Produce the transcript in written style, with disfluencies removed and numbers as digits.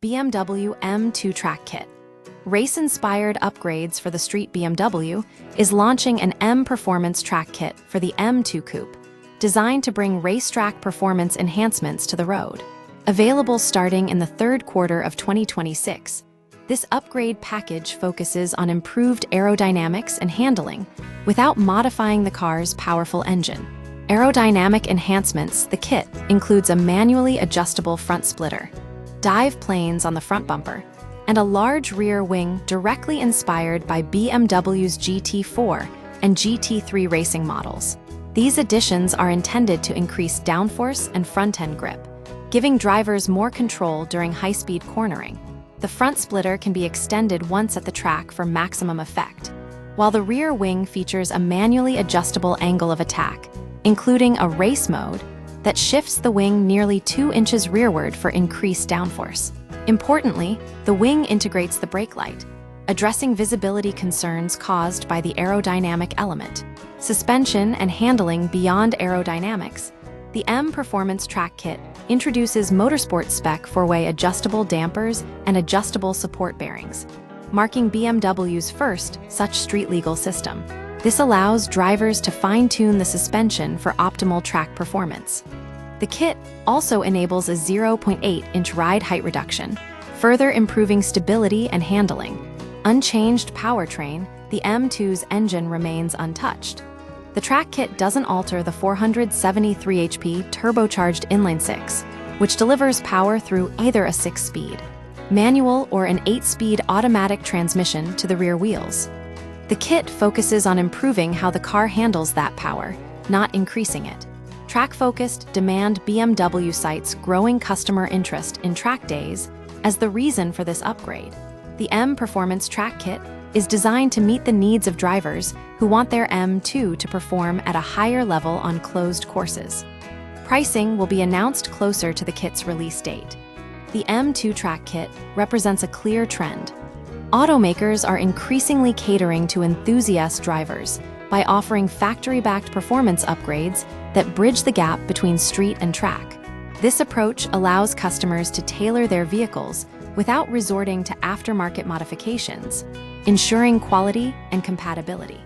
BMW M2 Track Kit. Race-inspired upgrades for the street BMW is launching an M Performance Track Kit for the M2 Coupe, designed to bring racetrack performance enhancements to the road. Available starting in the third quarter of 2026, this upgrade package focuses on improved aerodynamics and handling without modifying the car's powerful engine. Aerodynamic enhancements: the kit includes a manually adjustable front splitter, dive planes on the front bumper, and a large rear wing directly inspired by BMW's GT4 and GT3 racing models. These additions are intended to increase downforce and front-end grip, giving drivers more control during high-speed cornering. The front splitter can be extended once at the track for maximum effect, while the rear wing features a manually adjustable angle of attack, including a race mode that shifts the wing nearly 2 inches rearward for increased downforce. Importantly, the wing integrates the brake light, addressing visibility concerns caused by the aerodynamic element. Suspension and handling: beyond aerodynamics, the M Performance Track Kit introduces motorsport spec 4-way adjustable dampers and adjustable support bearings, marking BMW's first such street-legal system. This allows drivers to fine-tune the suspension for optimal track performance. The kit also enables a 0.8-inch ride height reduction, further improving stability and handling. Unchanged powertrain: the M2's engine remains untouched. The track kit doesn't alter the 473 HP turbocharged inline-six, which delivers power through either a 6-speed manual or an 8-speed automatic transmission to the rear wheels. The kit focuses on improving how the car handles that power, not increasing it. Track-focused demand: BMW cites growing customer interest in track days as the reason for this upgrade. The M Performance Track Kit is designed to meet the needs of drivers who want their M2 to perform at a higher level on closed courses. Pricing will be announced closer to the kit's release date. The M2 Track Kit represents a clear trend. Automakers are increasingly catering to enthusiast drivers by offering factory-backed performance upgrades that bridge the gap between street and track. This approach allows customers to tailor their vehicles without resorting to aftermarket modifications, ensuring quality and compatibility.